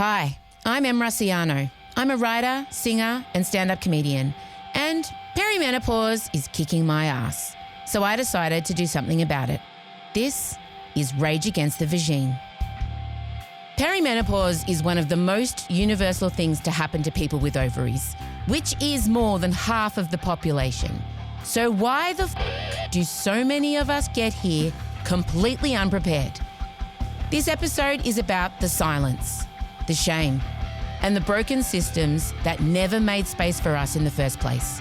Hi, I'm Em Rusciano. I'm a writer, singer, and stand-up comedian. And perimenopause is kicking my ass. So I decided to do something about it. This is Rage Against the Vagine. Perimenopause is one of the most universal things to happen to people with ovaries, which is more than half of the population. So why the do so many of us get here completely unprepared? This episode is about the silence, the shame, and the broken systems that never made space for us in the first place.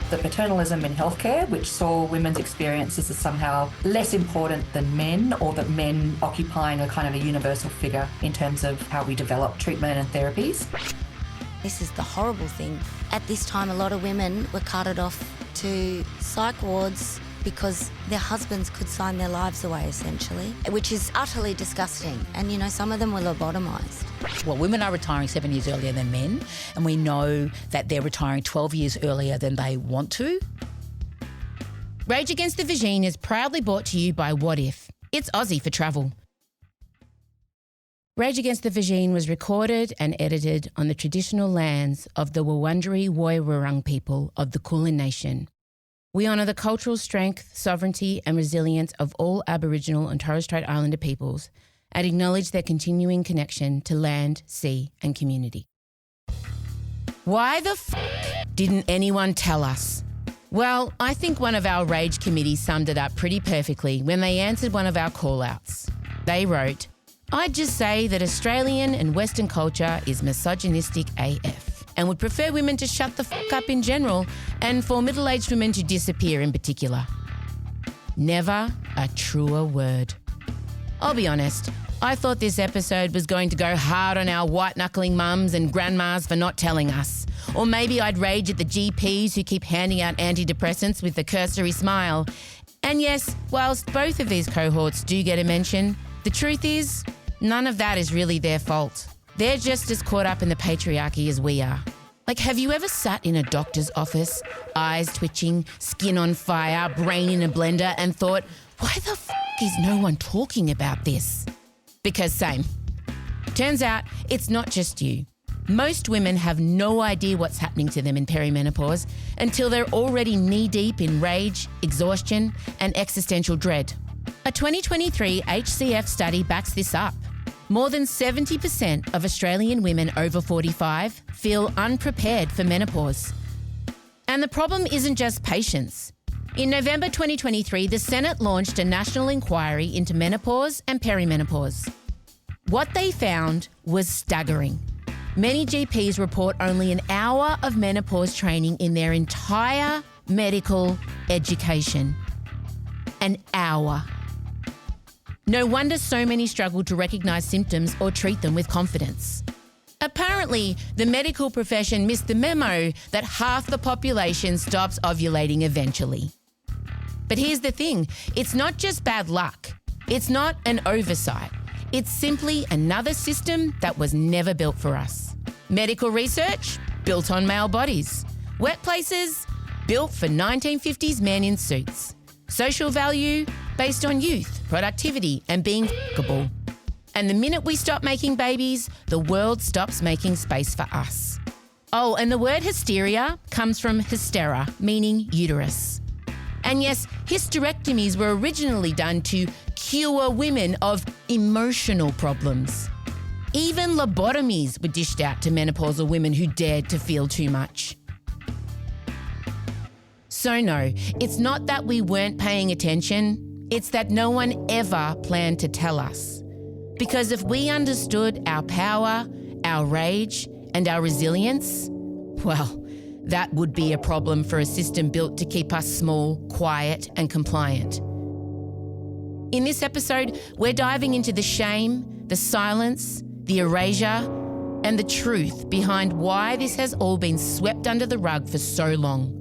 The paternalism in healthcare, which saw women's experiences as somehow less important than men, or that men occupying a kind of a universal figure in terms of how we develop treatment and therapies. This is the horrible thing. At this time, a lot of women were carted off to psych wards because their husbands could sign their lives away, essentially, which is utterly disgusting. And, you know, some of them were lobotomised. Well, women are retiring 7 years earlier than men, and we know that they're retiring 12 years earlier than they want to. Rage Against the Vagine is proudly brought to you by What If. It's Aussie for travel. Rage Against the Vagine was recorded and edited on the traditional lands of the Wurundjeri Woiwurrung people of the Kulin Nation. We honour the cultural strength, sovereignty and resilience of all Aboriginal and Torres Strait Islander peoples and acknowledge their continuing connection to land, sea and community. Why the didn't anyone tell us? Well, I think one of our Rage committees summed it up pretty perfectly when they answered one of our call-outs. They wrote, "I'd just say that Australian and Western culture is misogynistic AF and would prefer women to shut the up in general and for middle-aged women to disappear in particular." Never a truer word. I'll be honest, I thought this episode was going to go hard on our white-knuckling mums and grandmas for not telling us. Or maybe I'd rage at the GPs who keep handing out antidepressants with a cursory smile. And yes, whilst both of these cohorts do get a mention, the truth is, none of that is really their fault. They're just as caught up in the patriarchy as we are. Like, have you ever sat in a doctor's office, eyes twitching, skin on fire, brain in a blender, and thought, why the is no one talking about this? Because same. Turns out it's not just you. Most women have no idea what's happening to them in perimenopause until they're already knee-deep in rage, exhaustion, and existential dread. A 2023 HCF study backs this up. More than 70% of Australian women over 45 feel unprepared for menopause. And the problem isn't just patience. In November 2023, the Senate launched a national inquiry into menopause and perimenopause. What they found was staggering. Many GPs report only an hour of menopause training in their entire medical education. An hour. No wonder so many struggle to recognise symptoms or treat them with confidence. Apparently, the medical profession missed the memo that half the population stops ovulating eventually. But here's the thing, it's not just bad luck. It's not an oversight. It's simply another system that was never built for us. Medical research, built on male bodies. Workplaces, built for 1950s men in suits. Social value, based on youth, productivity and being f***able. And the minute we stop making babies, the world stops making space for us. Oh, and the word hysteria comes from hystera, meaning uterus. And yes, hysterectomies were originally done to cure women of emotional problems. Even lobotomies were dished out to menopausal women who dared to feel too much. So no, it's not that we weren't paying attention, it's that no one ever planned to tell us. Because if we understood our power, our rage, and our resilience, well, that would be a problem for a system built to keep us small, quiet, and compliant. In this episode, we're diving into the shame, the silence, the erasure, and the truth behind why this has all been swept under the rug for so long.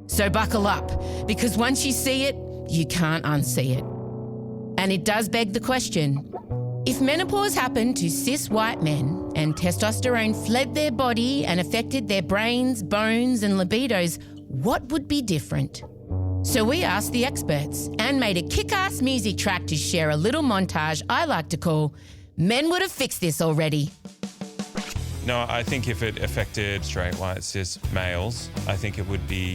So buckle up, because once you see it, you can't unsee it. And it does beg the question, if menopause happened to cis white men and testosterone fled their body and affected their brains, bones and libidos, what would be different? So we asked the experts and made a kick-ass music track to share a little montage I like to call men would have fixed this already. No, I think if it affected straight, white, cis males, I think it would be,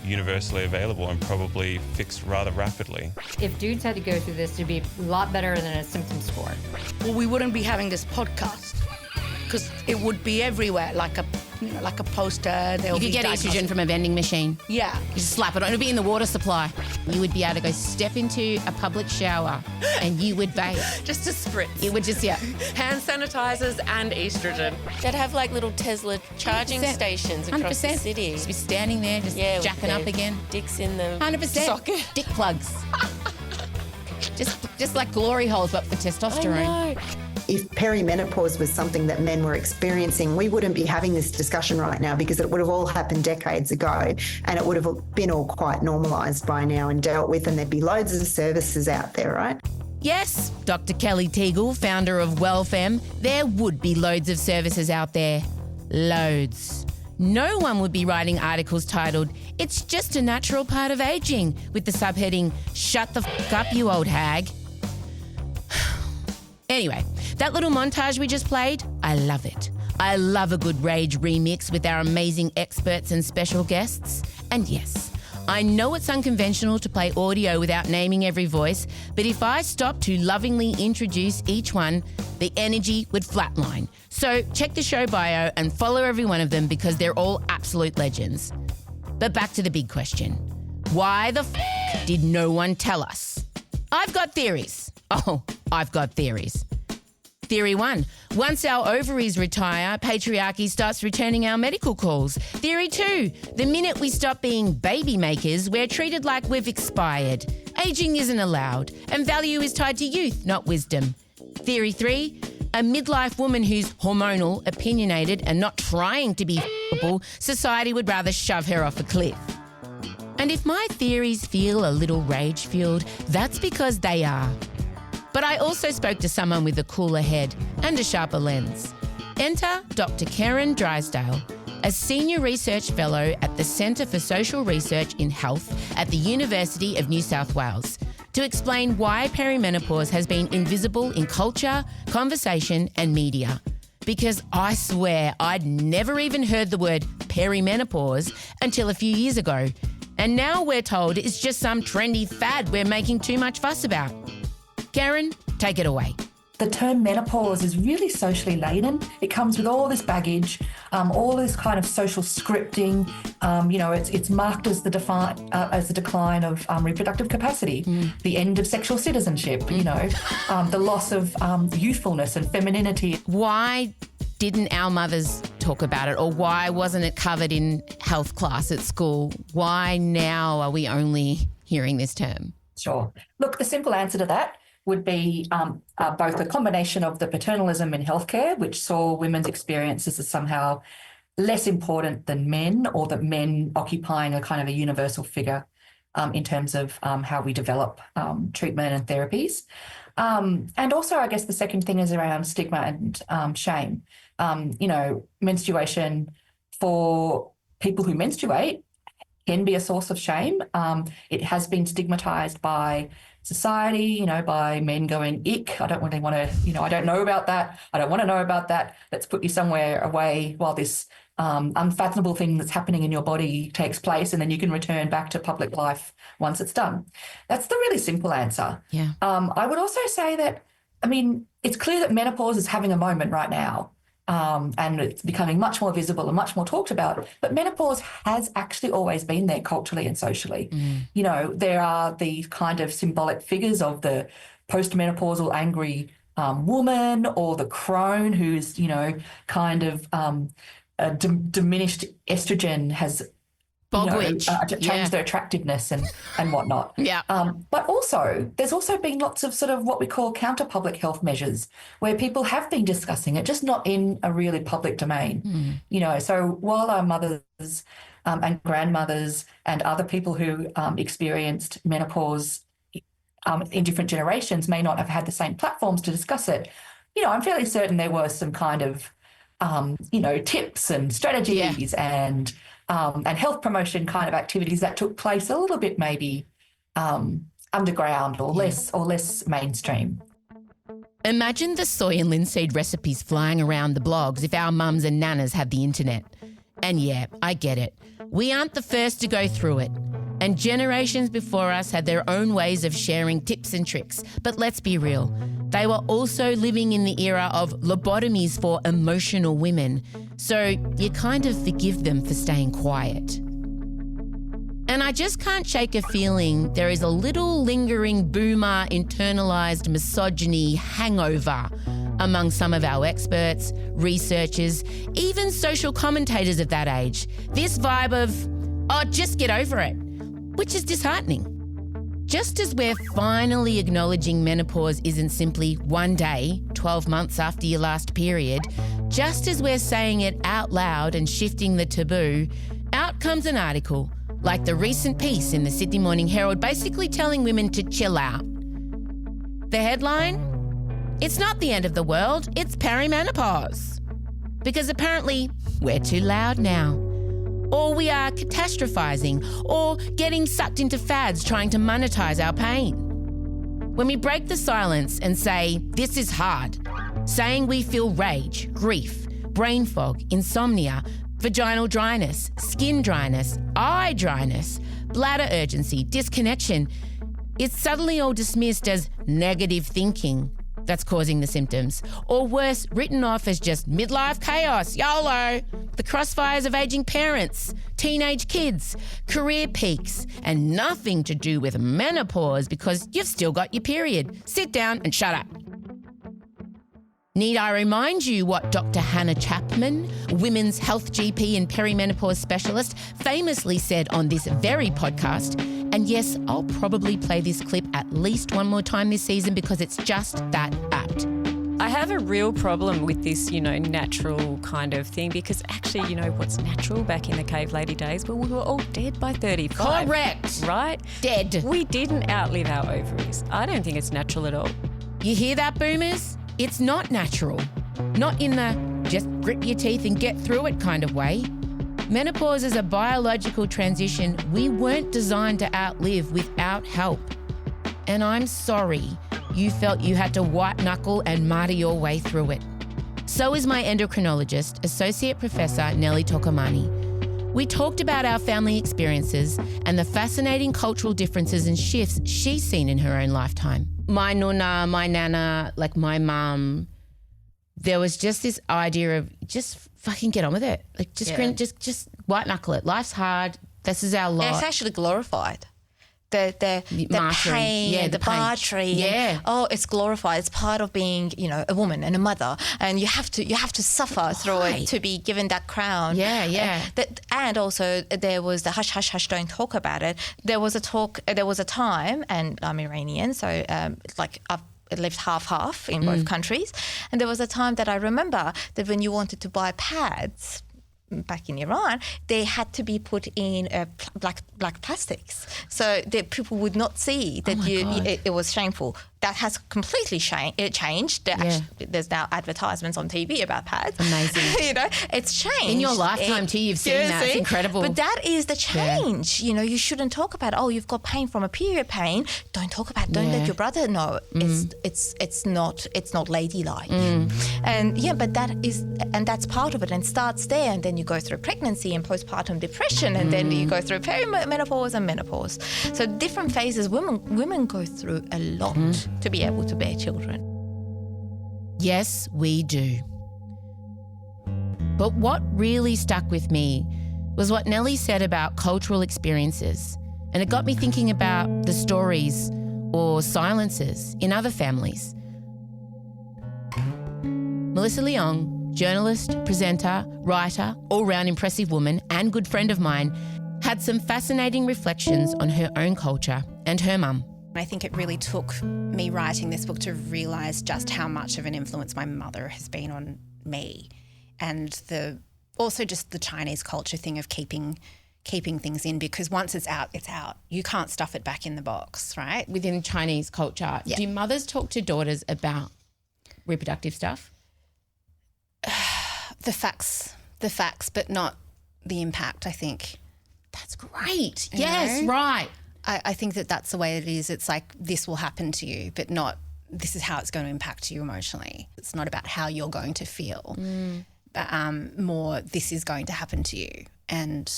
universally available and probably fixed rather rapidly. If dudes had to go through this, it'd be a lot better than a symptom score. Well, we wouldn't be having this podcast because it would be everywhere, like a poster. You could get estrogen from a vending machine. Yeah. You just slap it on. It would be in the water supply. You would be able to go step into a public shower and you would bathe. Just a spritz. It would just, Hand sanitizers and estrogen. They'd have like little Tesla charging 100%. stations across the 100%. city. Just be standing there, just jacking up again. Dicks in the 100%. socket. Dick plugs. just like glory holes, but for testosterone. I know. If perimenopause was something that men were experiencing, we wouldn't be having this discussion right now because it would have all happened decades ago and it would have been all quite normalised by now and dealt with, and there'd be loads of services out there, right? Yes, Dr. Kelly Teagle, founder of WellFem, there would be loads of services out there. Loads. No one would be writing articles titled, "It's just a natural part of ageing," with the subheading, "Shut the f*** up, you old hag." Anyway, that little montage we just played, I love it. I love a good rage remix with our amazing experts and special guests. And yes, I know it's unconventional to play audio without naming every voice, but if I stopped to lovingly introduce each one, the energy would flatline. So check the show bio and follow every one of them because they're all absolute legends. But back to the big question. Why the f*** did no one tell us? I've got theories. Oh, I've got theories. Theory 1, once our ovaries retire, patriarchy starts returning our medical calls. Theory 2, the minute we stop being baby makers, we're treated like we've expired. Aging isn't allowed, and value is tied to youth, not wisdom. Theory 3, a midlife woman who's hormonal, opinionated, and not trying to be f***able, society would rather shove her off a cliff. And if my theories feel a little rage-fueled, that's because they are. But I also spoke to someone with a cooler head and a sharper lens. Enter Dr. Karen Drysdale, a senior research fellow at the Centre for Social Research in Health at the University of New South Wales, to explain why perimenopause has been invisible in culture, conversation and media. Because I swear I'd never even heard the word perimenopause until a few years ago. And now we're told it's just some trendy fad we're making too much fuss about. Karen, take it away. The term menopause is really socially laden. It comes with all this baggage, all this kind of social scripting. It's marked as the decline of reproductive capacity, the end of sexual citizenship. The loss of youthfulness and femininity. Why didn't our mothers talk about it, or why wasn't it covered in health class at school? Why now are we only hearing this term? Sure. Look, the simple answer to that would be both a combination of the paternalism in healthcare, which saw women's experiences as somehow less important than men, or that men occupying a kind of a universal figure in terms of how we develop treatment and therapies. And also, I guess the second thing is around stigma and shame. Menstruation for people who menstruate can be a source of shame. It has been stigmatized by society, by men going, ick, I don't really want to, I don't know about that. I don't want to know about that. Let's put you somewhere away while this unfathomable thing that's happening in your body takes place, and then you can return back to public life once it's done. That's the really simple answer. Yeah. I would also say that, it's clear that menopause is having a moment right now. And it's becoming much more visible and much more talked about. But menopause has actually always been there culturally and socially. There are these kind of symbolic figures of the postmenopausal angry woman, or the crone who's, diminished estrogen has changed their attractiveness and whatnot. Yeah. But also, there's also been lots of sort of what we call counter public health measures where people have been discussing it, just not in a really public domain. So while our mothers and grandmothers and other people who experienced menopause in different generations may not have had the same platforms to discuss it, I'm fairly certain there were some kind of, tips and strategies and health promotion kind of activities that took place a little bit maybe underground or less mainstream. Imagine the soy and linseed recipes flying around the blogs if our mums and nanas had the internet. And yeah, I get it. We aren't the first to go through it. And generations before us had their own ways of sharing tips and tricks. But let's be real, they were also living in the era of lobotomies for emotional women. So you kind of forgive them for staying quiet. And I just can't shake a feeling there is a little lingering boomer internalised misogyny hangover among some of our experts, researchers, even social commentators of that age. This vibe of, oh, just get over it, which is disheartening. Just as we're finally acknowledging menopause isn't simply one day, 12 months after your last period, just as we're saying it out loud and shifting the taboo, out comes an article like the recent piece in the Sydney Morning Herald basically telling women to chill out. The headline? It's not the end of the world, it's perimenopause. Because apparently we're too loud now. Or we are catastrophizing or getting sucked into fads trying to monetize our pain. When we break the silence and say, this is hard, saying we feel rage, grief, brain fog, insomnia, vaginal dryness, skin dryness, eye dryness, bladder urgency, disconnection, it's suddenly all dismissed as negative thinking that's causing the symptoms, or worse, written off as just midlife chaos, YOLO, the crossfires of aging parents, teenage kids, career peaks, and nothing to do with menopause because you've still got your period. Sit down and shut up. Need I remind you what Dr. Hannah Chapman, women's health GP and perimenopause specialist, famously said on this very podcast? And yes, I'll probably play this clip at least one more time this season because it's just that apt. I have a real problem with this, natural kind of thing because actually, what's natural back in the cave lady days? Well, we were all dead by 35. Correct. Right? Dead. We didn't outlive our ovaries. I don't think it's natural at all. You hear that, boomers? It's not natural. Not in the just grit your teeth and get through it kind of way. Menopause is a biological transition we weren't designed to outlive without help. And I'm sorry you felt you had to white knuckle and marty your way through it. So is my endocrinologist, Associate Professor Nellie Tokomani. We talked about our family experiences and the fascinating cultural differences and shifts she's seen in her own lifetime. My nonna, my nana, like my mum, there was just this idea of just fucking get on with it. Like just white knuckle it. Life's hard. This is our lot. And it's actually glorified. The pain, the bartering. Yeah. It's glorified. It's part of being, a woman and a mother, and you have to suffer through it to be given that crown. Yeah. And also there was the hush, hush, hush, don't talk about it. There was a time, and I'm Iranian, so I've lived half in both countries, and there was a time that I remember that when you wanted to buy pads back in Iran, they had to be put in black plastics, so that people would not see that it was shameful. That has completely changed. There's now advertisements on TV about pads. Amazing. It's changed. In your lifetime too, you've seen that. It's incredible. But that is the change. Yeah. You shouldn't talk about, you've got pain from a period pain. Don't talk about it. Don't let your brother know. It's not ladylike. But that's part of it, and starts there, and then you go through pregnancy and postpartum depression, and then you go through perimenopause and menopause. So different phases. Women go through a lot to be able to bear children. Yes, we do. But what really stuck with me was what Nellie said about cultural experiences. And it got me thinking about the stories or silences in other families. Melissa Leong, journalist, presenter, writer, all-round impressive woman and good friend of mine, had some fascinating reflections on her own culture and her mum. I think it really took me writing this book to realise just how much of an influence my mother has been on me, and also just the Chinese culture thing of keeping things in, because once it's out, it's out. You can't stuff it back in the box, right? Within Chinese culture, do mothers talk to daughters about reproductive stuff? The facts, but not the impact, I think. That's great. Yes, right. I think that's the way it is. It's like, this will happen to you, but not this is how it's going to impact you emotionally. It's not about how you're going to feel, but more this is going to happen to you. And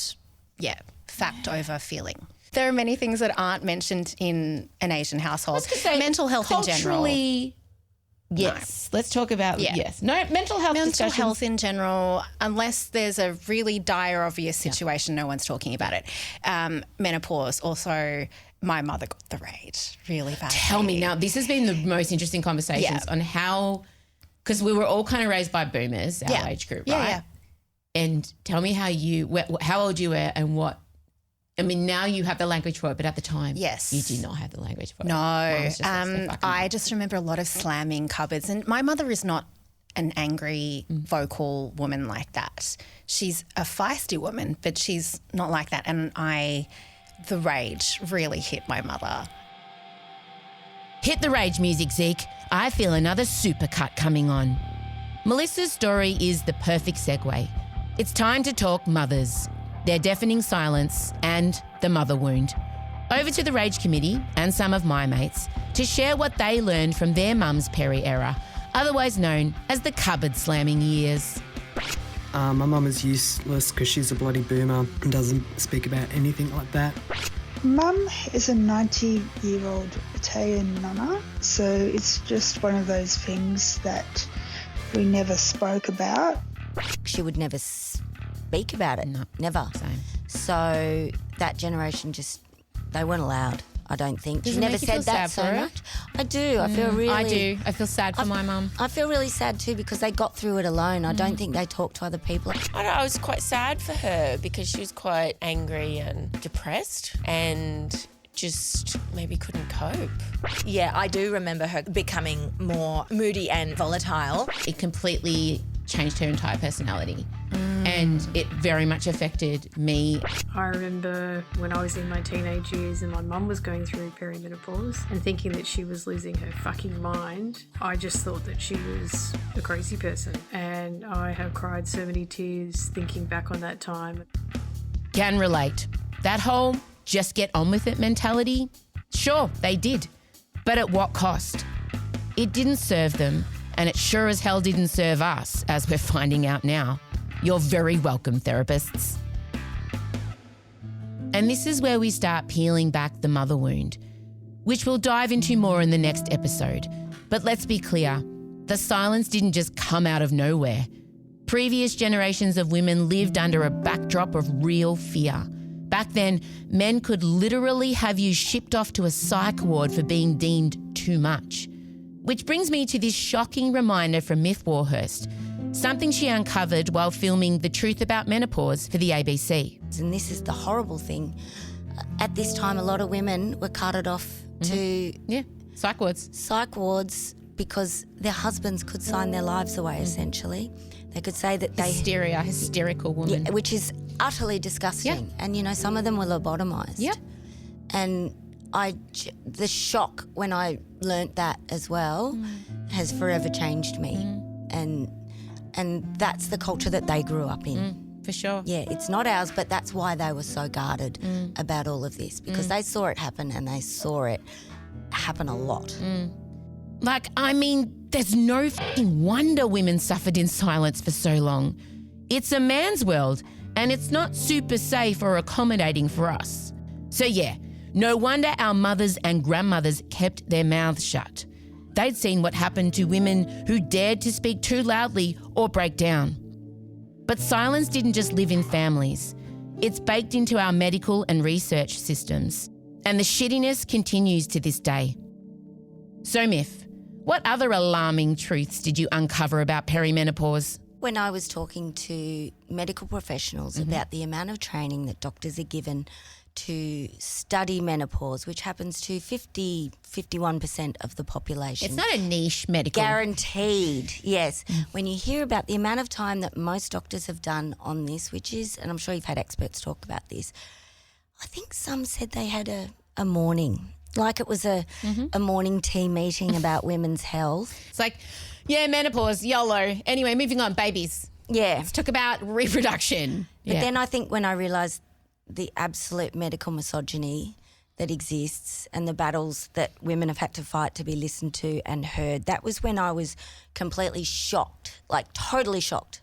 fact over feeling. There are many things that aren't mentioned in an Asian household. Mental health in general. Culturally, yes. No. Let's talk about yes. No, mental health health in general, unless there's a really dire, obvious situation, no one's talking about it. Menopause, also, my mother got the rage really badly. Tell me now, this has been the most interesting conversations on how, because we were all kind of raised by boomers, our age group, right? Yeah. And tell me how old you were and what. I mean, now you have the language for it, but at the time, you did not have the language for it. No, I just remember a lot of slamming cupboards. And my mother is not an angry, vocal woman like that. She's a feisty woman, but she's not like that. And the rage really hit my mother. Hit the rage music, Zeke. I feel another supercut coming on. Melissa's story is the perfect segue. It's time to talk mothers, their deafening silence, and the mother wound. Over to the Rage Committee and some of my mates to share what they learned from their mum's peri era, otherwise known as the cupboard slamming years. My mum is useless because she's a bloody boomer and doesn't speak about anything like that. Mum is a 90-year-old Italian nana, so it's just one of those things that we never spoke about. She would never speak about it. No. Never. Same. So that generation they weren't allowed, I don't think. Does she never said that so much. I do. I feel really... I do. I feel sad for my mum. I feel really sad too because they got through it alone. I don't think they talked to other people. I was quite sad for her because she was quite angry and depressed and just maybe couldn't cope. Yeah, I do remember her becoming more moody and volatile. It completely changed her entire personality and it very much affected me. I remember when I was in my teenage years and my mum was going through perimenopause and thinking that she was losing her fucking mind. I just thought that she was a crazy person and I have cried so many tears thinking back on that time. Can relate. That whole just get on with it mentality, sure, they did, but at what cost? It didn't serve them. And it sure as hell didn't serve us, as we're finding out now. You're very welcome, therapists. And this is where we start peeling back the mother wound, which we'll dive into more in the next episode. But let's be clear, the silence didn't just come out of nowhere. Previous generations of women lived under a backdrop of real fear. Back then, men could literally have you shipped off to a psych ward for being deemed too much. Which brings me to this shocking reminder from Miff Warhurst, something she uncovered while filming The Truth About Menopause for the ABC. And this is the horrible thing. At this time, a lot of women were carted off to... psych wards. Psych wards because their husbands could sign their lives away, essentially. They could say that hysterical woman. Yeah, which is utterly disgusting. Yep. And, some of them were lobotomised. Yep. And the shock when I learnt that as well has forever changed me. And that's the culture that they grew up in. For sure. Yeah, it's not ours, but that's why they were so guarded about all of this because they saw it happen and they saw it happen a lot. There's no fucking wonder women suffered in silence for so long. It's a man's world and it's not super safe or accommodating for us. So no wonder our mothers and grandmothers kept their mouths shut. They'd seen what happened to women who dared to speak too loudly or break down. But silence didn't just live in families. It's baked into our medical and research systems. And the shittiness continues to this day. So, Miff, what other alarming truths did you uncover about perimenopause? When I was talking to medical professionals about the amount of training that doctors are given to study menopause, which happens to 51% of the population. It's not a niche medical. Guaranteed, yes. When you hear about the amount of time that most doctors have done on this, which is, and I'm sure you've had experts talk about this, I think some said they had a morning, like it was a morning tea meeting about women's health. It's like, menopause, YOLO. Anyway, moving on, babies. Yeah. Let's talk about reproduction. But then I think when I realised the absolute medical misogyny that exists and the battles that women have had to fight to be listened to and heard. That was when I was completely shocked, like totally shocked.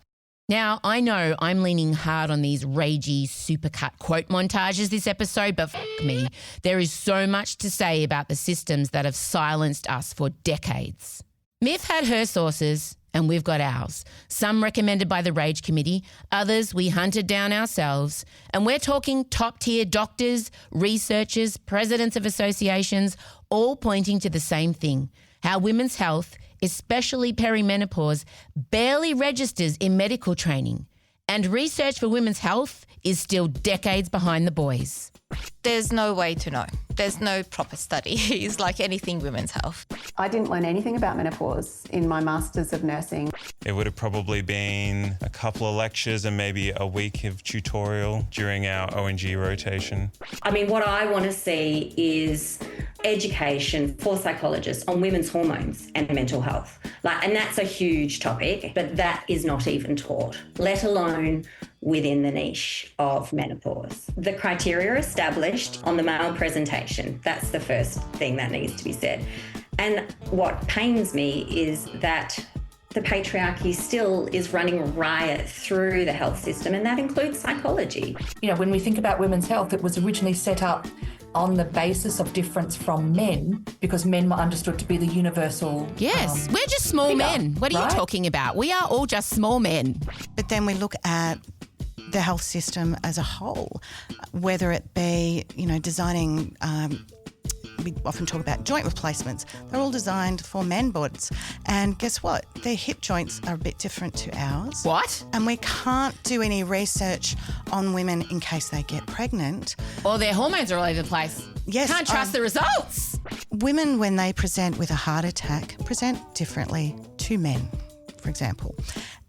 Now, I know I'm leaning hard on these ragey supercut quote montages this episode, but fuck me, there is so much to say about the systems that have silenced us for decades. Myth had her sources and we've got ours. Some recommended by the Rage Committee, others we hunted down ourselves. And we're talking top-tier doctors, researchers, presidents of associations, all pointing to the same thing, how women's health, especially perimenopause, barely registers in medical training. And research for women's health is still decades behind the boys. There's no way to know. There's no proper studies like anything women's health. I didn't learn anything about menopause in my Masters of Nursing. It would have probably been a couple of lectures and maybe a week of tutorial during our ONG rotation. I mean, what I want to see is education for psychologists on women's hormones and mental health. And that's a huge topic, but that is not even taught, let alone within the niche of menopause. The criteria are established on the male presentation. That's the first thing that needs to be said. And what pains me is that the patriarchy still is running riot through the health system, and that includes psychology. You know, when we think about women's health, it was originally set up on the basis of difference from men, because men were understood to be the universal. Yes, we're just small men. What are you talking about? We are all just small men. But then we look at the health system as a whole, whether it be, designing, we often talk about joint replacements. They're all designed for men bodies. And guess what? Their hip joints are a bit different to ours. What? And we can't do any research on women in case they get pregnant. Or their hormones are all over the place. Yes. Can't trust the results. Women, when they present with a heart attack, present differently to men, for example.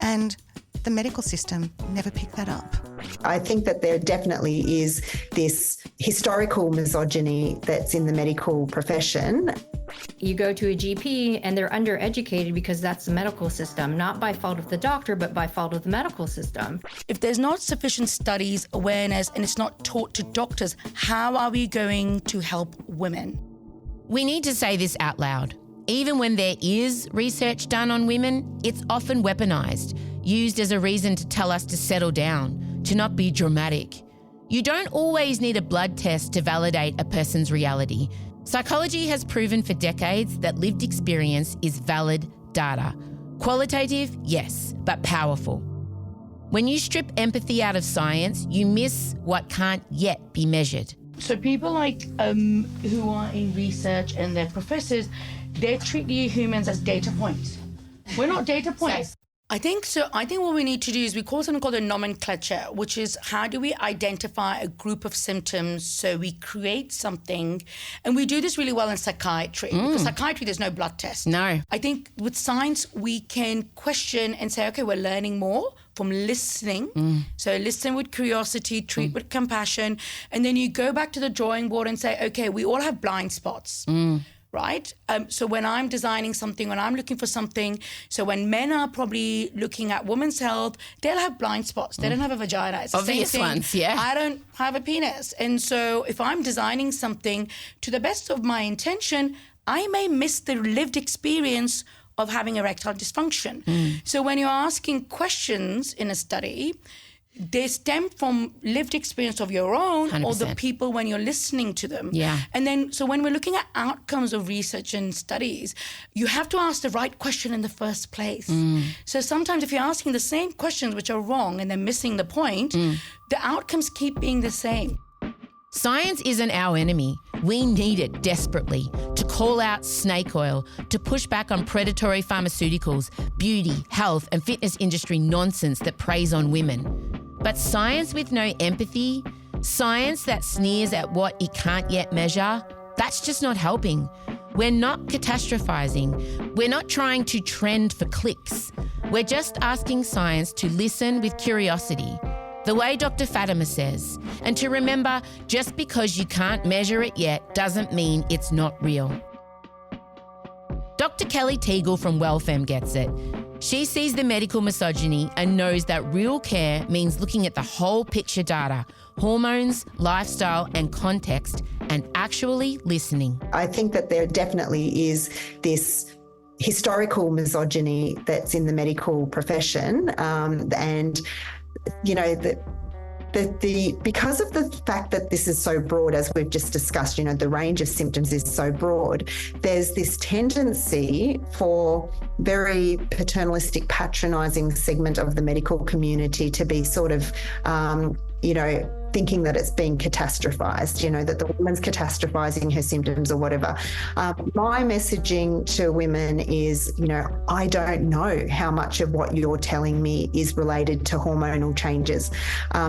And the medical system never picked that up. I think that there definitely is this historical misogyny that's in the medical profession. You go to a GP and they're undereducated because that's the medical system, not by fault of the doctor, but by fault of the medical system. If there's not sufficient studies, awareness, and it's not taught to doctors, how are we going to help women? We need to say this out loud. Even when there is research done on women, it's often weaponized, used as a reason to tell us to settle down, to not be dramatic. You don't always need a blood test to validate a person's reality. Psychology has proven for decades that lived experience is valid data. Qualitative, yes, but powerful. When you strip empathy out of science, you miss what can't yet be measured. So people like who are in research and they're professors, they treat you humans as data points. We're not data points. I think what we need to do is we call something called a nomenclature, which is how do we identify a group of symptoms so we create something. And we do this really well in psychiatry. Because psychiatry, there's no blood test. No. I think with science, we can question and say, okay, we're learning more from listening. So listen with curiosity, treat with compassion. And then you go back to the drawing board and say, okay, we all have blind spots. Right? So when I'm designing something, when I'm looking for something, so when men are probably looking at women's health, they'll have blind spots. They don't have a vagina. It's the obvious same thing. Ones, yeah. I don't have a penis. And so if I'm designing something to the best of my intention, I may miss the lived experience of having erectile dysfunction. So when you're asking questions in a study, they stem from lived experience of your own 100%. or the people when you're listening to them. Yeah. And then, so when we're looking at outcomes of research and studies, you have to ask the right question in the first place. So sometimes if you're asking the same questions which are wrong and they're missing the point, the outcomes keep being the same. Science isn't our enemy. We need it desperately to call out snake oil, to push back on predatory pharmaceuticals, beauty, health and fitness industry nonsense that preys on women. But science with no empathy, science that sneers at what it can't yet measure, that's just not helping. We're not catastrophizing. We're not trying to trend for clicks. We're just asking science to listen with curiosity, the way Dr. Fatima says, and to remember just because you can't measure it yet doesn't mean it's not real. Dr. Kelly Teagle from WellFem gets it. She sees the medical misogyny and knows that real care means looking at the whole picture data, hormones, lifestyle and context, and actually listening. I think that there definitely is this historical misogyny that's in the medical profession, and you know because of the fact that this is so broad, as we've just discussed, you know, the range of symptoms is so broad, there's this tendency for very paternalistic, patronising segment of the medical community to be sort of, you know, thinking that it's being catastrophized, you know, that the woman's catastrophizing her symptoms or whatever. My messaging to women is, you know, I don't know how much of what you're telling me is related to hormonal changes,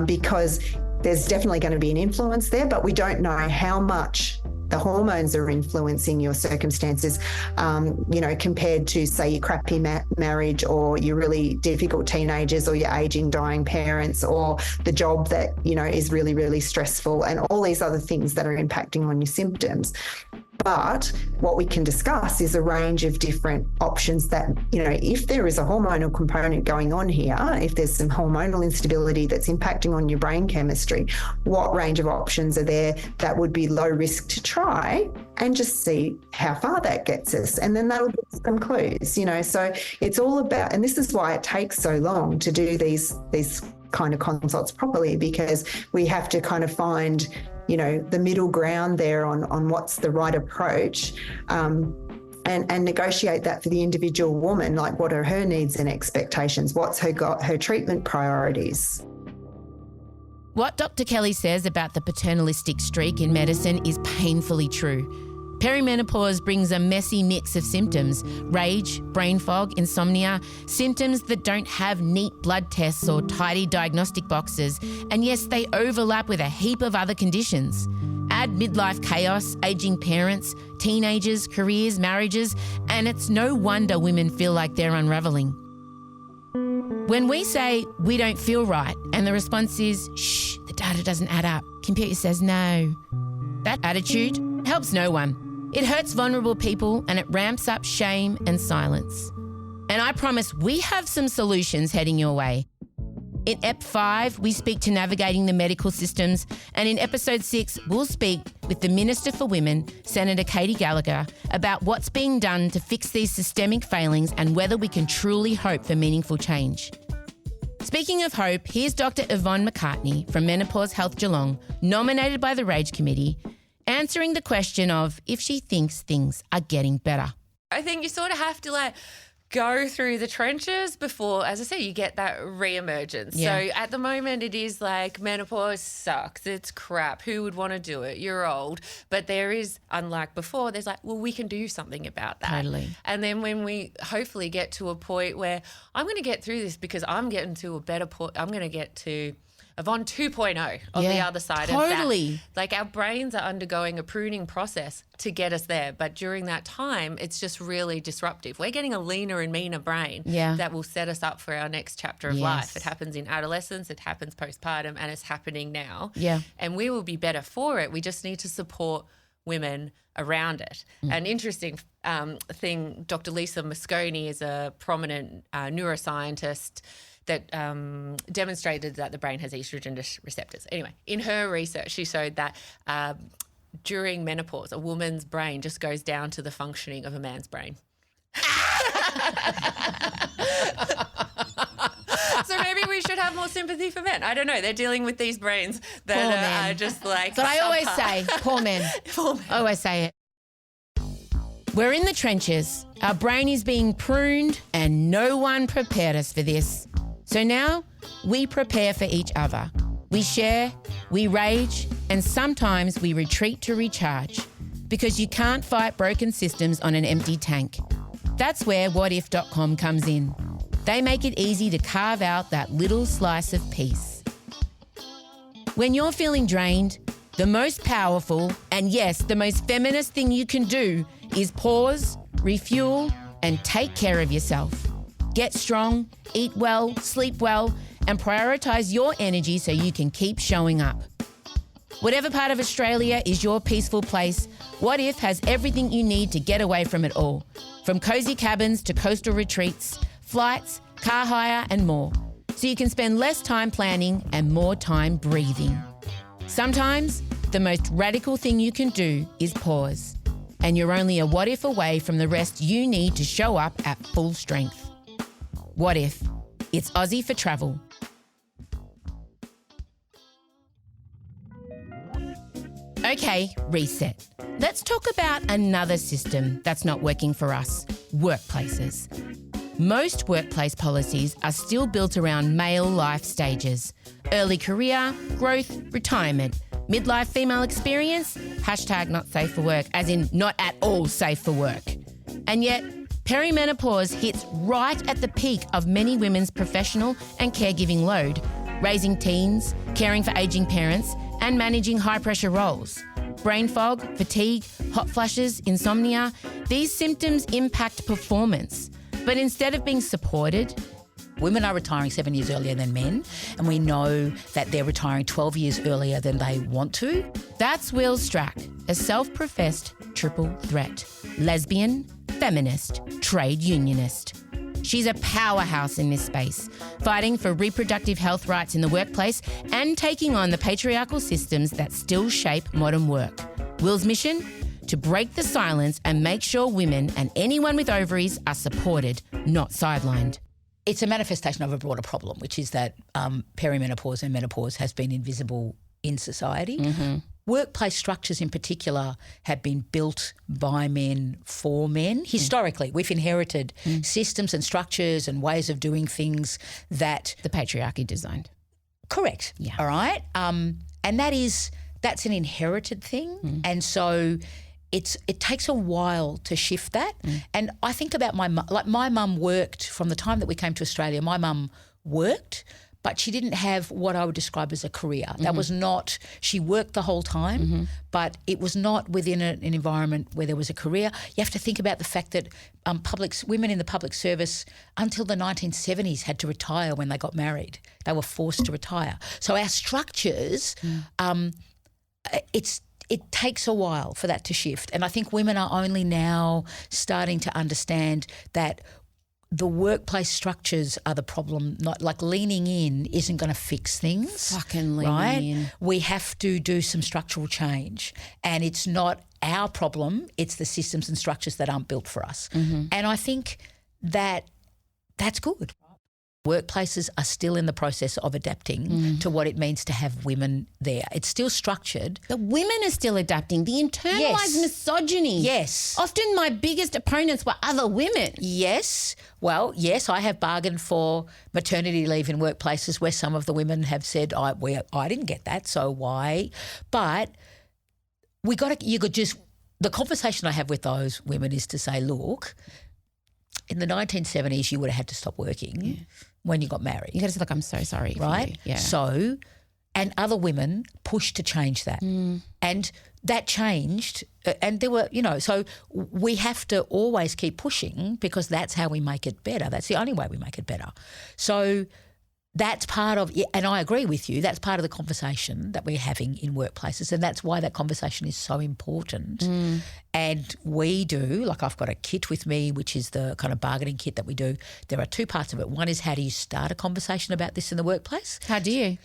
because there's definitely going to be an influence there, but we don't know how much the hormones are influencing your circumstances, you know, compared to, say, your crappy marriage or your really difficult teenagers or your aging, dying parents or the job that, you know, is really, really stressful and all these other things that are impacting on your symptoms. But what we can discuss is a range of different options that, you know, if there is a hormonal component going on here, if there's some hormonal instability that's impacting on your brain chemistry, what range of options are there that would be low risk to try and just see how far that gets us. And then that'll give some clues, you know. So it's all about, and this is why it takes so long to do these kind of consults properly, because we have to kind of find, you know, the middle ground there on what's the right approach, and negotiate that for the individual woman, like what are her needs and expectations, what's her treatment priorities. What Dr. Kelly says about the paternalistic streak in medicine is painfully true. Perimenopause brings a messy mix of symptoms: rage, brain fog, insomnia, symptoms that don't have neat blood tests or tidy diagnostic boxes, and yes, they overlap with a heap of other conditions. Add midlife chaos, aging parents, teenagers, careers, marriages, and it's no wonder women feel like they're unravelling. When we say we don't feel right and the response is, shh, the data doesn't add up, computer says no, that attitude helps no one. It hurts vulnerable people and it ramps up shame and silence. And I promise we have some solutions heading your way. In Ep 5, we speak to navigating the medical systems, and in Episode 6, we'll speak with the Minister for Women, Senator Katie Gallagher, about what's being done to fix these systemic failings and whether we can truly hope for meaningful change. Speaking of hope, here's Dr. Yvonne McCartney from Menopause Health Geelong, nominated by the Rage Committee, answering the question of if she thinks things are getting better. I think you sort of have to go through the trenches before, as I say, you get that re-emergence. Yeah. So at the moment it is like menopause sucks, it's crap, who would want to do it, you're old. But there is, unlike before, there's like, well, we can do something about that. Totally. And then when we hopefully get to a point where I'm going to get through this because I'm getting to a better point, I'm going to get to Yvonne 2.0 on the other side of that. Totally. Like our brains are undergoing a pruning process to get us there. But during that time, it's just really disruptive. We're getting a leaner and meaner brain that will set us up for our next chapter of life. It happens in adolescence, it happens postpartum, and it's happening now. Yeah. And we will be better for it. We just need to support women around it. An interesting thing, Dr. Lisa Mosconi is a prominent neuroscientist that demonstrated that the brain has estrogen receptors. Anyway, in her research, she showed that during menopause, a woman's brain just goes down to the functioning of a man's brain. So maybe we should have more sympathy for men. I don't know. They're dealing with these brains that are just like... But I always say, poor men. Poor men. I always say it. We're in the trenches. Our brain is being pruned and no one prepared us for this. So now we prepare for each other. We share, we rage, and sometimes we retreat to recharge, because you can't fight broken systems on an empty tank. That's where whatif.com comes in. They make it easy to carve out that little slice of peace. When you're feeling drained, the most powerful, and yes, the most feminist thing you can do is pause, refuel, and take care of yourself. Get strong, eat well, sleep well, and prioritise your energy so you can keep showing up. Whatever part of Australia is your peaceful place, What If has everything you need to get away from it all. From cosy cabins to coastal retreats, flights, car hire and more. So you can spend less time planning and more time breathing. Sometimes the most radical thing you can do is pause. And you're only a what if away from the rest you need to show up at full strength. What if? It's Aussie for travel. Okay, reset. Let's talk about another system that's not working for us: workplaces. Most workplace policies are still built around male life stages: early career, growth, retirement, midlife female experience, hashtag not safe for work, as in not at all safe for work. And yet, perimenopause hits right at the peak of many women's professional and caregiving load, raising teens, caring for ageing parents, and managing high-pressure roles. Brain fog, fatigue, hot flushes, insomnia, these symptoms impact performance. But instead of being supported, women are retiring 7 years earlier than men, and we know that they're retiring 12 years earlier than they want to. That's Will Strack, a self-professed triple threat: lesbian, feminist, trade unionist. She's a powerhouse in this space, fighting for reproductive health rights in the workplace and taking on the patriarchal systems that still shape modern work. Will's mission? To break the silence and make sure women and anyone with ovaries are supported, not sidelined. It's a manifestation of a broader problem, which is that perimenopause and menopause has been invisible in society. Mm-hmm. Workplace structures in particular have been built by men for men. Historically, we've inherited systems and structures and ways of doing things that the patriarchy designed. Correct. Yeah. All right. And that's an inherited thing. And so it takes a while to shift that. And I think about my mum worked from the time that we came to Australia. My mum worked, but she didn't have what I would describe as a career. That was not, she worked the whole time, but it was not within an environment where there was a career. You have to think about the fact that women in the public service until the 1970s had to retire when they got married. They were forced to retire. So our structures, it takes a while for that to shift. And I think women are only now starting to understand that the workplace structures are the problem. Not like leaning in isn't going to fix things. Fucking leaning in. We have to do some structural change, and it's not our problem. It's the systems and structures that aren't built for us. And I think that that's good. Workplaces are still in the process of adapting to what it means to have women there. It's still structured. The women are still adapting. The internalised misogyny. Yes. Often my biggest opponents were other women. Yes. Well, yes, I have bargained for maternity leave in workplaces where some of the women have said, I didn't get that, so why? But the conversation I have with those women is to say, look, in the 1970s you would have had to stop working when you got married. You got to say, look, I'm so sorry. Right? Yeah. So, and other women pushed to change that. And that changed, and there were, so we have to always keep pushing because that's how we make it better. That's the only way we make it better. So that's part of, and I agree with you, that's part of the conversation that we're having in workplaces, and that's why that conversation is so important. And we do, like I've got a kit with me, which is the kind of bargaining kit that we do. There are two parts of it. One is how do you start a conversation about this in the workplace? How do you?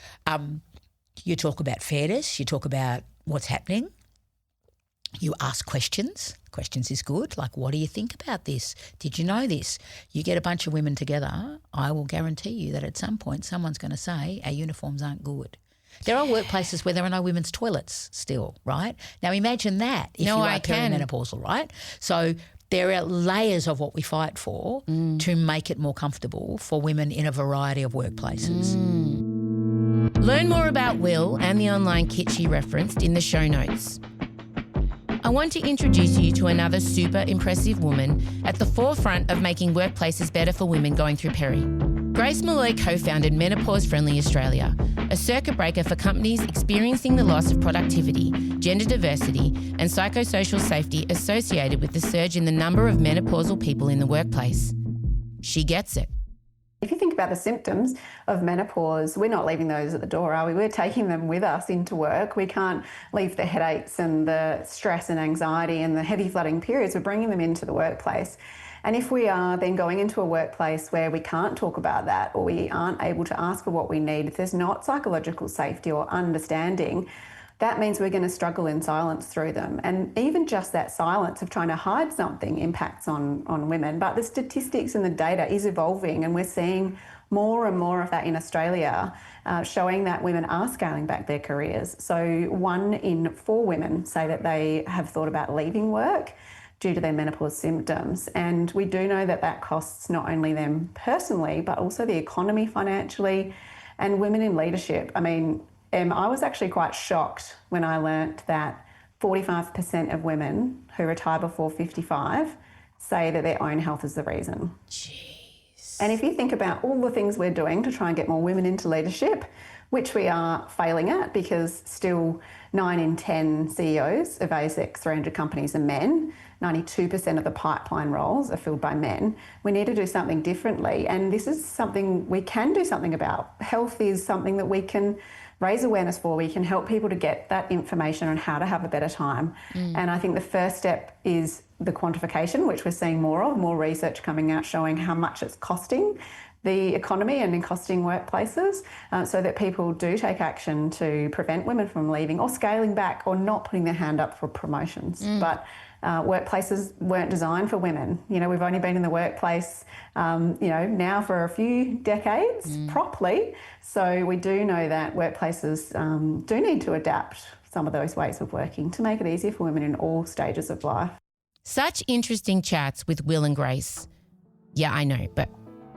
You talk about fairness, you talk about what's happening. You ask questions. Questions is good. Like, what do you think about this? Did you know this? You get a bunch of women together, I will guarantee you that at some point someone's going to say our uniforms aren't good. There are workplaces where there are no women's toilets still, right? Now imagine that if you are perimenopausal, right? So there are layers of what we fight for to make it more comfortable for women in a variety of workplaces. Learn more about Will and the online kit she referenced in the show notes. I want to introduce you to another super impressive woman at the forefront of making workplaces better for women going through peri. Grace Malloy co-founded Menopause Friendly Australia, a circuit breaker for companies experiencing the loss of productivity, gender diversity and psychosocial safety associated with the surge in the number of menopausal people in the workplace. She gets it. If you think about the symptoms of menopause, we're not leaving those at the door, are we? We're taking them with us into work. We can't leave the headaches and the stress and anxiety and the heavy flooding periods. We're bringing them into the workplace. And if we are then going into a workplace where we can't talk about that or we aren't able to ask for what we need, if there's not psychological safety or understanding, that means we're going to struggle in silence through them. And even just that silence of trying to hide something impacts on women. But the statistics and the data is evolving, and we're seeing more and more of that in Australia, showing that women are scaling back their careers. So 1 in 4 women say that they have thought about leaving work due to their menopause symptoms. And we do know that that costs not only them personally, but also the economy financially and women in leadership. I mean, I was actually quite shocked when I learnt that 45% of women who retire before 55 say that their own health is the reason. Jeez. And if you think about all the things we're doing to try and get more women into leadership, which we are failing at because still 9 in 10 CEOs of ASX 300 companies are men, 92% of the pipeline roles are filled by men. We need to do something differently, and this is something we can do something about. Health is something that we can raise awareness for. We can help people to get that information on how to have a better time. And I think the first step is the quantification, which we're seeing more research coming out showing how much it's costing the economy and in costing workplaces, so that people do take action to prevent women from leaving or scaling back or not putting their hand up for promotions. But workplaces weren't designed for women. You know, we've only been in the workplace, now for a few decades properly. So we do know that workplaces do need to adapt some of those ways of working to make it easier for women in all stages of life. Such interesting chats with Will and Grace. Yeah, I know, but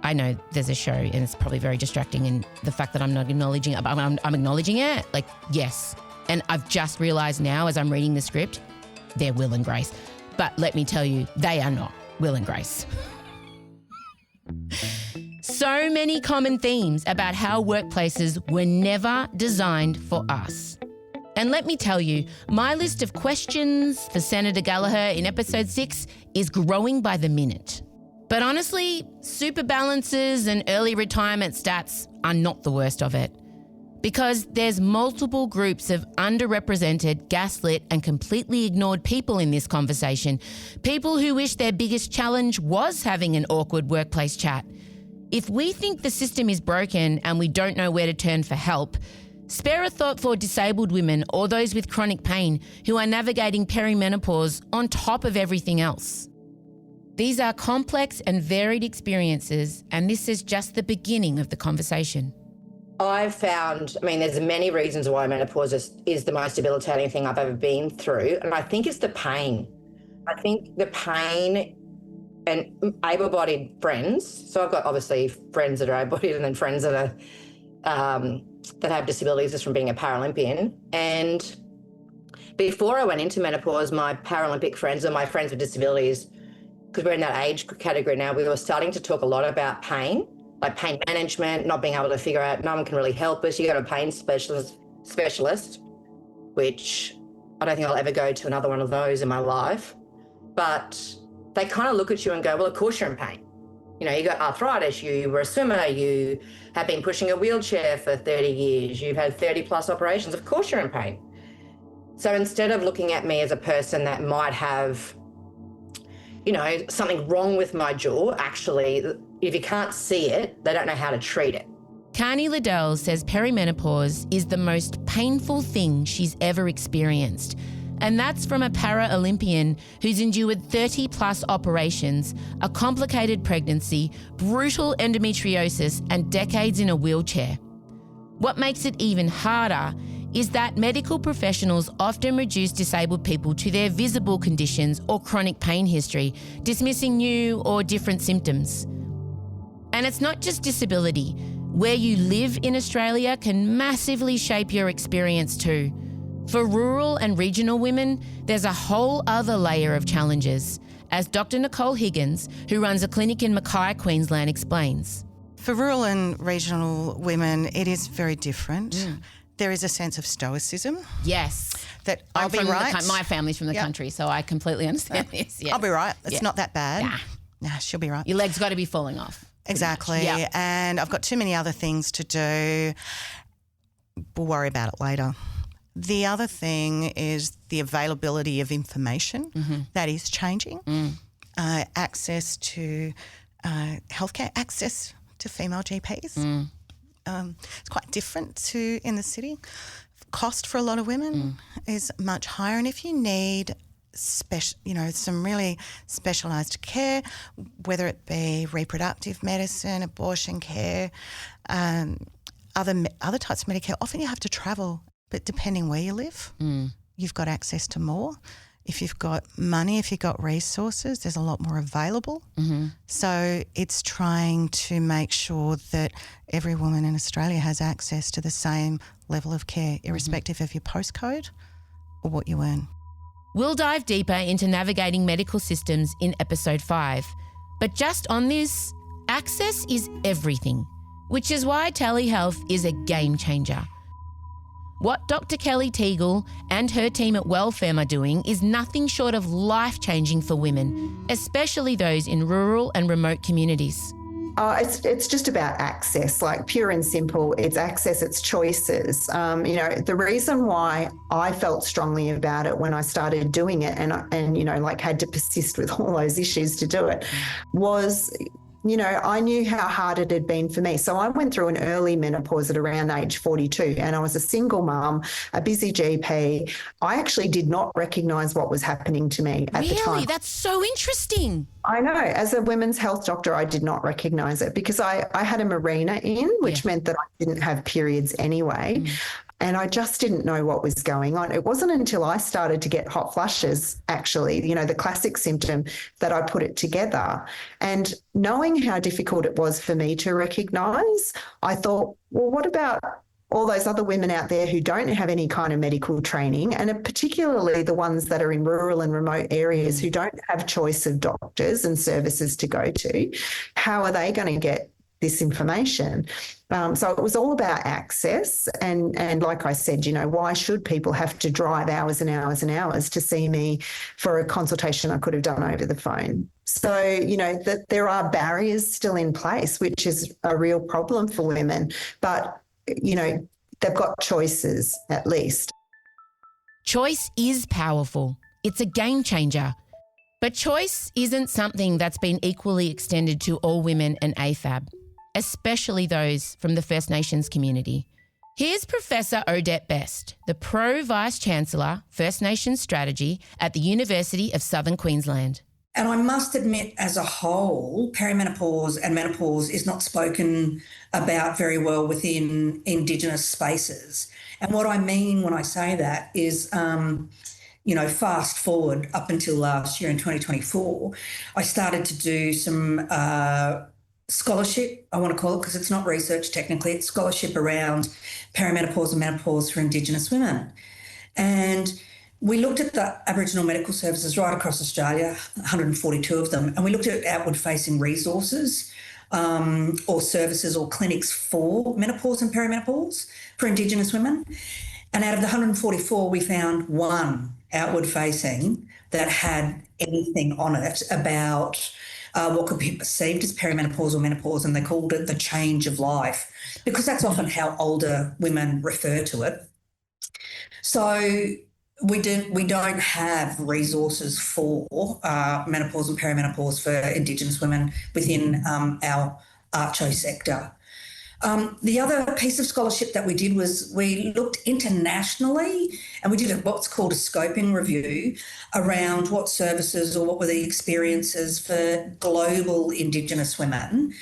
I know there's a show and it's probably very distracting, and the fact that I'm not acknowledging it, I'm acknowledging it, like, yes. And I've just realised now as I'm reading the script, they're Will and Grace. But let me tell you, they are not Will and Grace. So many common themes about how workplaces were never designed for us. And let me tell you, my list of questions for Senator Gallagher in episode 6 is growing by the minute. But honestly, super balances and early retirement stats are not the worst of it. Because there's multiple groups of underrepresented, gaslit and completely ignored people in this conversation. People who wish their biggest challenge was having an awkward workplace chat. If we think the system is broken and we don't know where to turn for help, spare a thought for disabled women or those with chronic pain who are navigating perimenopause on top of everything else. These are complex and varied experiences, and this is just the beginning of the conversation. I've found, there's many reasons why menopause is the most debilitating thing I've ever been through, and I think it's the pain. I think the pain and able-bodied friends. So I've got obviously friends that are able-bodied and then friends that are that have disabilities just from being a Paralympian. And before I went into menopause, my Paralympic friends and my friends with disabilities, because we're in that age category now, we were starting to talk a lot about pain, like pain management, not being able to figure out, no one can really help us. You go to a pain specialist, which I don't think I'll ever go to another one of those in my life. But they kind of look at you and go, well, of course you're in pain. You know, you got arthritis, you were a swimmer, you have been pushing a wheelchair for 30 years, you've had 30 plus operations, of course you're in pain. So instead of looking at me as a person that might have, something wrong with my jaw, actually, if you can't see it, they don't know how to treat it. Carney Liddell says perimenopause is the most painful thing she's ever experienced. And that's from a para-Olympian who's endured 30 plus operations, a complicated pregnancy, brutal endometriosis, and decades in a wheelchair. What makes it even harder is that medical professionals often reduce disabled people to their visible conditions or chronic pain history, dismissing new or different symptoms. And it's not just disability. Where you live in Australia can massively shape your experience too. For rural and regional women, there's a whole other layer of challenges, as Dr. Nicole Higgins, who runs a clinic in Mackay, Queensland, explains. For rural and regional women, it is very different. There is a sense of stoicism. Yes. That I'll be right. My family's from the country, so I completely understand this. Yeah. I'll be right. It's not that bad. Nah, she'll be right. Your leg's got to be falling off. Exactly. Yep. And I've got too many other things to do. We'll worry about it later. The other thing is the availability of information. That is changing. Access to healthcare, access to female GPs. It's quite different to in the city. cost for a lot of women is much higher. And if you need some really specialised care, whether it be reproductive medicine, abortion care, other types of Medicare, often you have to travel. But depending where you live, you've got access to more. If you've got money, if you've got resources, there's a lot more available. So it's trying to make sure that every woman in Australia has access to the same level of care, irrespective of your postcode or what you earn. We'll dive deeper into navigating medical systems in episode 5. But just on this, access is everything, which is why telehealth is a game changer. What Dr. Kelly Teagle and her team at Wellfem are doing is nothing short of life-changing for women, especially those in rural and remote communities. It's just about access, like pure and simple. It's access, it's choices. The reason why I felt strongly about it when I started doing it and had to persist with all those issues to do it was, I knew how hard it had been for me. So I went through an early menopause at around age 42 and I was a single mum, a busy GP. I actually did not recognise what was happening to me at the time. Really? That's so interesting. I know. As a women's health doctor, I did not recognise it because I had a Mirena in, which meant that I didn't have periods anyway. And I just didn't know what was going on. It wasn't until I started to get hot flushes, actually, the classic symptom, that I put it together. And knowing how difficult it was for me to recognise, I thought, well, what about all those other women out there who don't have any kind of medical training, and particularly the ones that are in rural and remote areas who don't have choice of doctors and services to go to? How are they going to get this information? So it was all about access. And like I said, why should people have to drive hours and hours and hours to see me for a consultation I could have done over the phone? So, that there are barriers still in place, which is a real problem for women. But, they've got choices at least. Choice is powerful. It's a game changer. But choice isn't something that's been equally extended to all women and AFAB, especially those from the First Nations community. Here's Professor Odette Best, the Pro-Vice-Chancellor, First Nations Strategy at the University of Southern Queensland. And I must admit, as a whole, perimenopause and menopause is not spoken about very well within Indigenous spaces. And what I mean when I say that is, fast forward up until last year in 2024, I started to do some scholarship, I want to call it, because it's not research technically, it's scholarship around perimenopause and menopause for Indigenous women. And we looked at the Aboriginal medical services right across Australia, 142 of them, and we looked at outward-facing resources or services or clinics for menopause and perimenopause for Indigenous women. And out of the 144, we found one outward-facing that had anything on it about what could be perceived as perimenopause or menopause, and they called it the change of life, because that's often how older women refer to it. So we don't have resources for menopause and perimenopause for Indigenous women within our ARCHO sector. The other piece of scholarship that we did was we looked internationally and we did what's called a scoping review around what services or what were the experiences for global Indigenous women.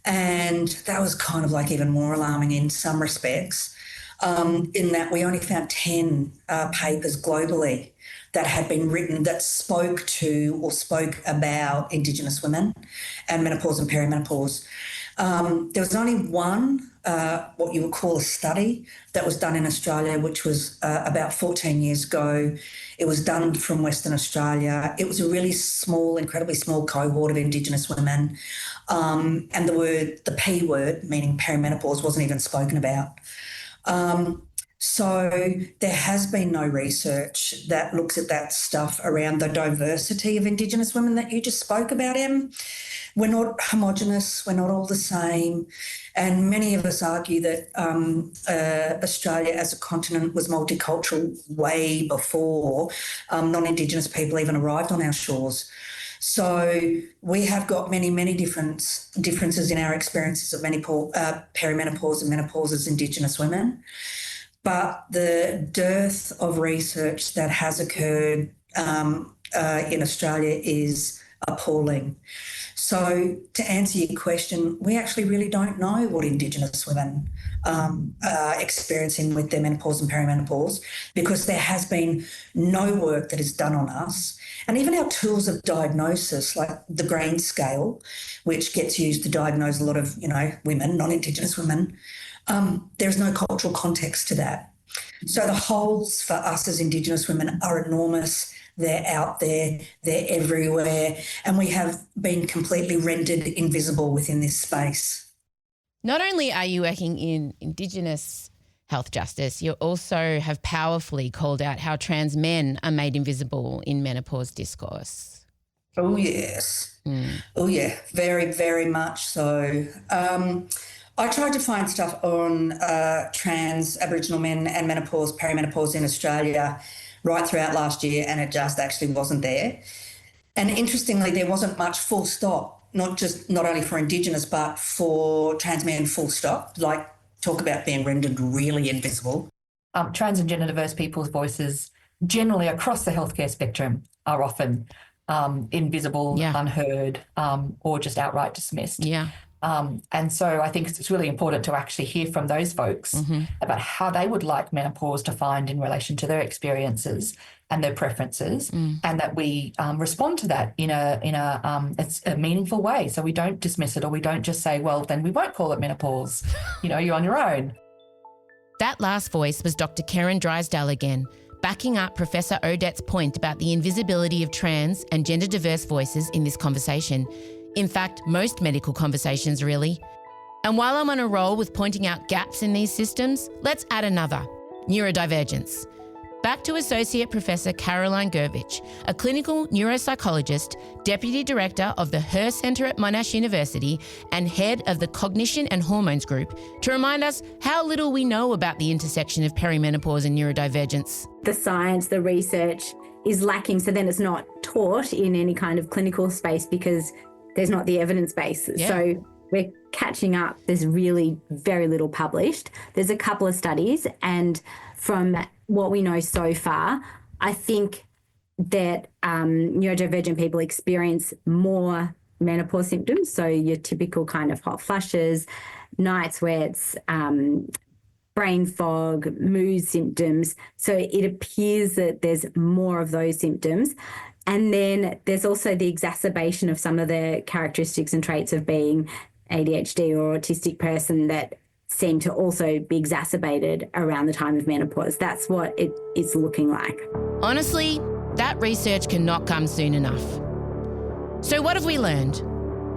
And that was kind of like even more alarming in some respects, in that we only found 10 papers globally that had been written that spoke to or spoke about Indigenous women and menopause and perimenopause. There was only one, what you would call a study that was done in Australia, which was about 14 years ago. It was done from Western Australia. It was a really small, incredibly small cohort of Indigenous women. And the P word, meaning perimenopause, wasn't even spoken about. So there has been no research that looks at that stuff around the diversity of Indigenous women that you just spoke about, Em. We're not homogenous, we're not all the same. And many of us argue that Australia as a continent was multicultural way before non-Indigenous people even arrived on our shores. So we have got many, many differences in our experiences of perimenopause and menopause as Indigenous women. but the dearth of research that has occurred in Australia is appalling. So to answer your question, we actually really don't know what Indigenous women are experiencing with their menopause and perimenopause, because there has been no work that is done on us. And even our tools of diagnosis, like the Green Scale, which gets used to diagnose a lot of, women, non-Indigenous women, there's no cultural context to that. So the holes for us as Indigenous women are enormous. They're out there, they're everywhere, and we have been completely rendered invisible within this space. Not only are you working in Indigenous health justice, you also have powerfully called out how trans men are made invisible in menopause discourse. Oh, yes. Oh, yeah, very, very much so. I tried to find stuff on trans Aboriginal men and menopause, perimenopause in Australia right throughout last year, and it just actually wasn't there. And interestingly, there wasn't much full stop, not only for Indigenous, but for trans men full stop, like talk about being rendered really invisible. Trans and gender diverse people's voices generally across the healthcare spectrum are often invisible, unheard, or just outright dismissed. Yeah. And so I think it's really important to actually hear from those folks about how they would like menopause defined in relation to their experiences and their preferences, and that we respond to that in a meaningful way. So we don't dismiss it, or we don't just say, well, then we won't call it menopause. You're on your own. That last voice was Dr. Karen Drysdale again, backing up Professor Odette's point about the invisibility of trans and gender diverse voices in this conversation. In fact, most medical conversations, really. And while I'm on a roll with pointing out gaps in these systems, let's add another: neurodivergence. Back to Associate Professor Caroline Gervich, a clinical neuropsychologist, Deputy Director of the Her Centre at Monash University and Head of the Cognition and Hormones Group, to remind us how little we know about the intersection of perimenopause and neurodivergence. The science, the research is lacking, so then it's not taught in any kind of clinical space because there's not the evidence base. Yeah. So we're catching up. There's really very little published. There's a couple of studies, and from what we know so far, I think that neurodivergent people experience more menopause symptoms. So your typical kind of hot flushes, night sweats, brain fog, mood symptoms. So it appears that there's more of those symptoms. And then there's also the exacerbation of some of the characteristics and traits of being ADHD or autistic person that seem to also be exacerbated around the time of menopause. That's what it's looking like. Honestly, that research cannot come soon enough. So what have we learned?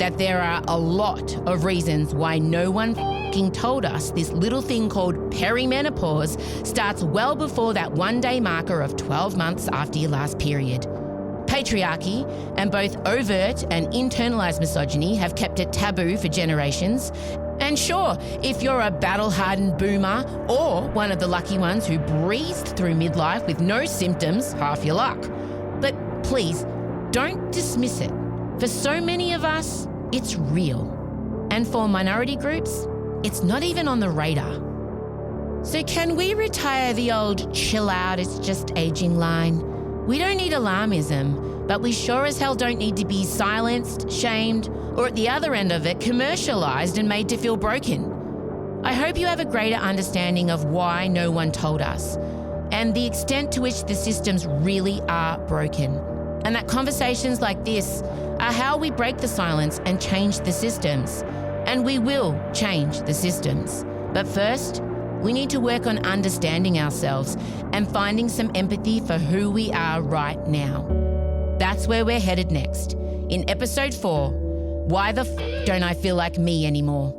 That there are a lot of reasons why no one f***ing told us this little thing called perimenopause starts well before that one-day marker of 12 months after your last period. Patriarchy and both overt and internalised misogyny have kept it taboo for generations. And sure, if you're a battle-hardened boomer or one of the lucky ones who breezed through midlife with no symptoms, half your luck. But please, don't dismiss it. For so many of us, it's real. And for minority groups, it's not even on the radar. So can we retire the old chill out, it's just aging line? We don't need alarmism, but we sure as hell don't need to be silenced, shamed, or at the other end of it, commercialised and made to feel broken. I hope you have a greater understanding of why no one told us and the extent to which the systems really are broken, and that conversations like this are how we break the silence and change the systems. And we will change the systems. But first, we need to work on understanding ourselves and finding some empathy for who we are right now. That's where we're headed next. In episode 4, Why the don't I feel like me anymore?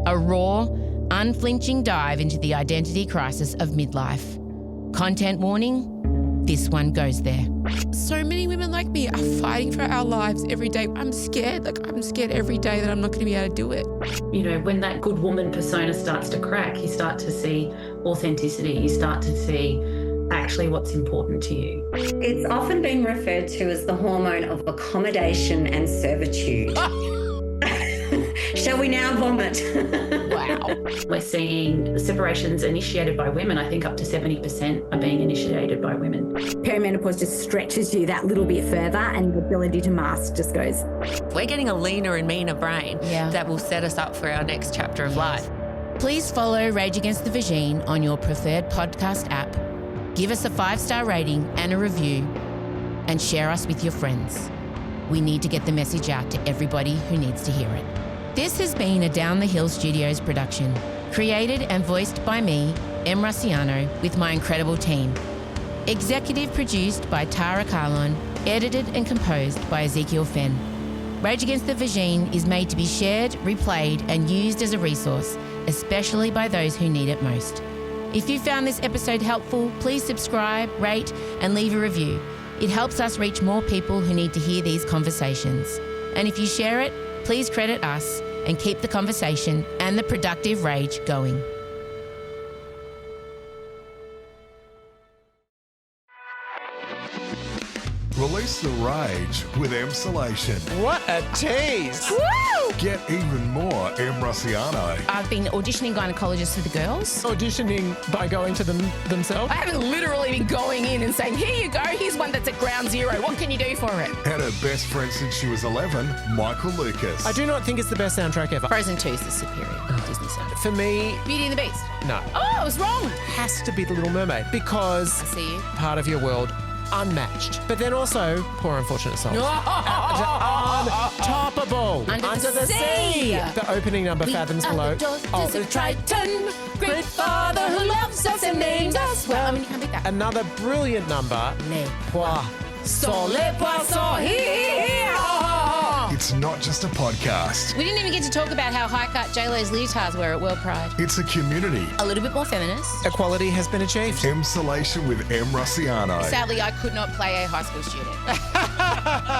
A raw, unflinching dive into the identity crisis of midlife. Content warning, this one goes there. So many women like me are fighting for our lives every day. I'm scared. I'm scared every day that I'm not going to be able to do it. When that good woman persona starts to crack, you start to see authenticity. You start to see actually what's important to you. It's often been referred to as the hormone of accommodation and servitude. Shall we now vomit? Wow. We're seeing separations initiated by women. I think up to 70% are being initiated by women. Perimenopause just stretches you that little bit further and the ability to mask just goes. We're getting a leaner and meaner brain that will set us up for our next chapter of life. Please follow Rage Against the Vagine on your preferred podcast app. Give us a 5-star rating and a review, and share us with your friends. We need to get the message out to everybody who needs to hear it. This has been a Down the Hill Studios production, created and voiced by me, Em Rusciano, with my incredible team. Executive produced by Tara Carlon, edited and composed by Ezekiel Fenn. Rage Against the Vagine is made to be shared, replayed and used as a resource, especially by those who need it most. If you found this episode helpful, please subscribe, rate and leave a review. It helps us reach more people who need to hear these conversations. And if you share it, please credit us and keep the conversation and the productive rage going. Release the rage with Emsolation. What a tease! Woo! Get even more Em Rusciano. I've been auditioning gynecologists for the girls. Auditioning by going to them themselves? I haven't literally been going in and saying, here you go, here's one that's at ground zero. What can you do for it? And her best friend since she was 11, Michael Lucas. I do not think it's the best soundtrack ever. Frozen 2 is the superior Disney soundtrack. For me... Beauty and the Beast. No. Oh, I was wrong. Has to be The Little Mermaid because... I see you. Part of your world... unmatched. But then also, Poor Unfortunate Souls. Untoppable. Under the sea. The opening number, Fathoms Below. The Triton, great father who loves us and names us well. I mean, you can't beat that. Another brilliant number. Les Poissons. Les poissons. It's not just a podcast. We didn't even get to talk about how high-cut J-Lo's leotards were at World Pride. It's a community. A little bit more feminist. Equality has been achieved. Emsolation with Em Rusciano. Sadly, I could not play a high school student.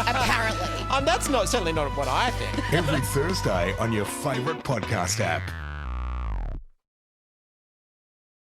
Apparently. That's certainly not what I think. Every Thursday on your favourite podcast app.